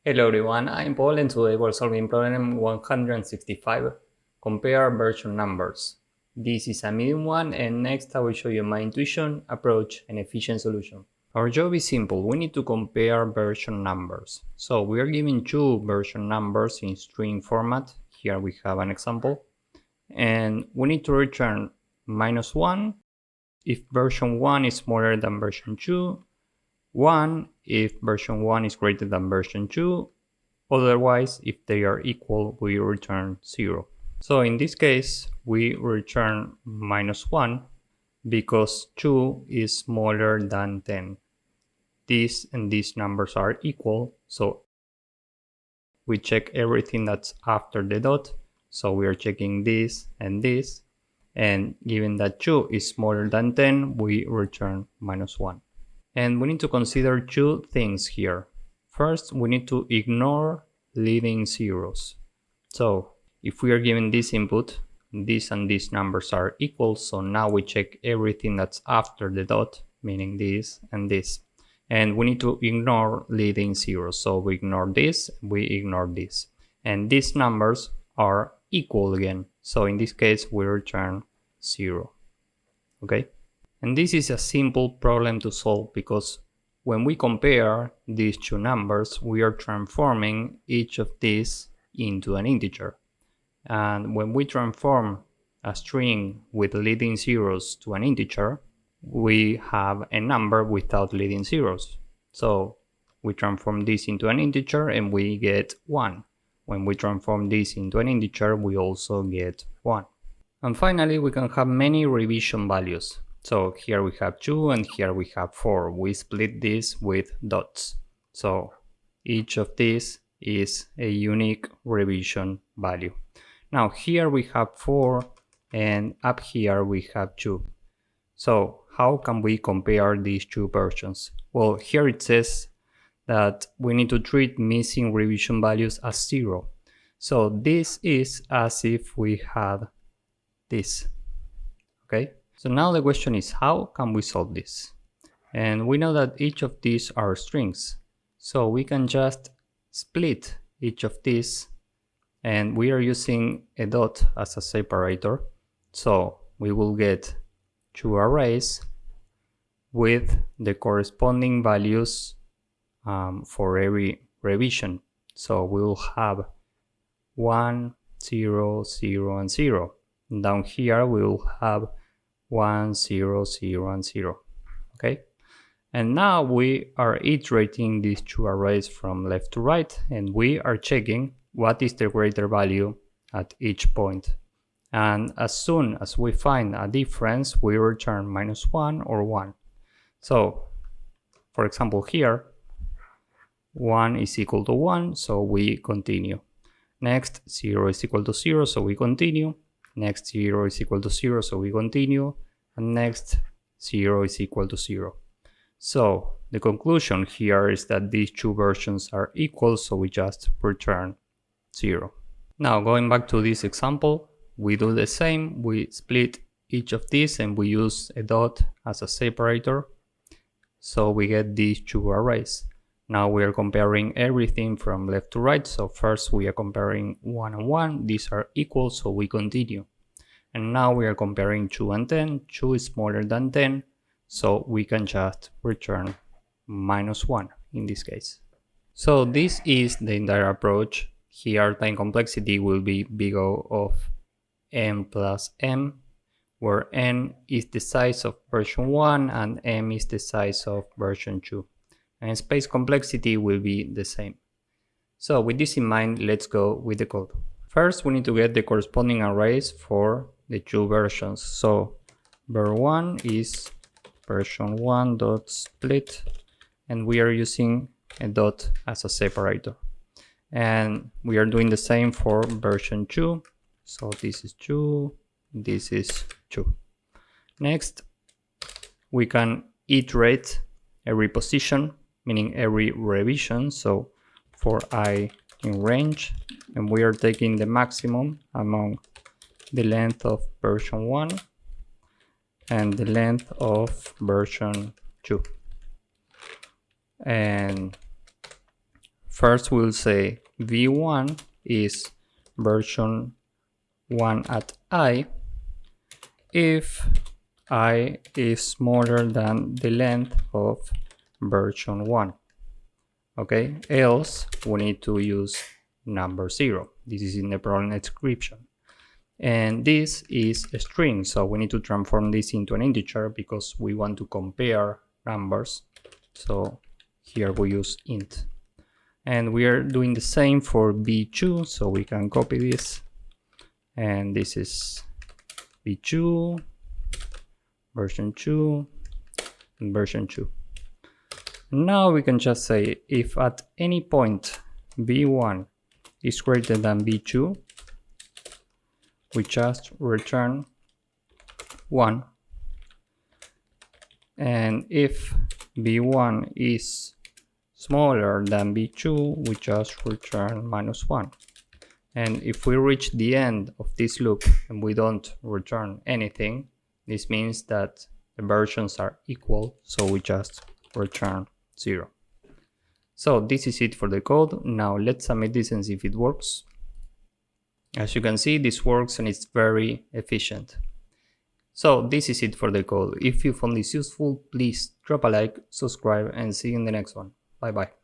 Hello everyone, I'm Paul and today we're solving problem 165, compare version numbers. This is a medium one and next I will show you my intuition, approach and efficient solution. Our job is simple, we need to compare version numbers. So we are given two version numbers in string format, here we have an example, and we need to return -1 if version 1 is smaller than version 2, 1 if version 1 is greater than version 2, otherwise if they are equal we return 0. So in this case we return -1 because 2 is smaller than 10. This and these numbers are equal, so we check everything that's after the dot. So we are checking this, and given that 2 is smaller than 10 we return -1. And we need to consider two things here. First, we need to ignore leading zeros. So if we are given this input, this and these numbers are equal, so now we check everything that's after the dot, meaning this and this. And we need to ignore leading zeros. So we ignore this, we ignore this. And these numbers are equal again. So in this case, we return 0. Okay? And this is a simple problem to solve because when we compare these two numbers, we are transforming each of these into an integer. And when we transform a string with leading zeros to an integer, we have a number without leading zeros. So we transform this into an integer and we get 1. When we transform this into an integer, we also get 1. And finally, we can have many revision values. So here we have 2 and here we have 4. We split this with dots. So each of these is a unique revision value. Now here we have 4 and up here we have 2. So how can we compare these two versions? Well, here it says that we need to treat missing revision values as 0. So this is as if we had this. Okay? So now the question is, how can we solve this? And we know that each of these are strings. So we can just split each of these, and we are using a dot as a separator. So we will get two arrays with the corresponding values for every revision. So we will have 1, 0, 0, and 0. And down here we will have 1, 0, 0, and 0. Okay? And now we are iterating these two arrays from left to right, and we are checking what is the greater value at each point. And as soon as we find a difference, we return -1 or 1. So, for example here, 1 is equal to 1, so we continue. Next, 0 is equal to 0, so we continue. Next, 0 is equal to 0, so we continue. And next, 0 is equal to 0. So the conclusion here is that these two versions are equal, so we just return 0. Now going back to this example, we do the same. We split each of these and we use a dot as a separator. So we get these two arrays. Now we are comparing everything from left to right. So first we are comparing 1 and 1. These are equal, so we continue. And now we are comparing 2 and 10. 2 is smaller than 10, so we can just return -1 in this case. So this is the entire approach. Here time complexity will be big O of n plus m, where n is the size of version 1 and m is the size of version 2. And space complexity will be the same. So with this in mind, let's go with the code. First, we need to get the corresponding arrays for the two versions. So var1 is version 1.split, and we are using a dot as a separator. And we are doing the same for version 2. So this is 2, this is 2. Next, we can iterate every position, meaning every revision. So for I in range, and we are taking the maximum among the length of version 1 and the length of version 2. And First we'll say v1 is version 1 at I if I is smaller than the length of version 1. Okay, else we need to use number 0. This is in the problem description. And this is a string, so we need to transform this into an integer because we want to compare numbers. So here we use int. And we are doing the same for v2, so we can copy this. And this is v2, version 2, and version 2. Now we can just say if at any point v1 is greater than v2, we just return 1. And if v1 is smaller than v2, we just return -1. And if we reach the end of this loop and we don't return anything, this means that the versions are equal, so we just return 0. So this is it for the code. Now let's submit this and see if it works. As you can see, this works and it's very efficient. So this is it for the code. If you found this useful, please drop a like, subscribe, and see you in the next one. Bye bye.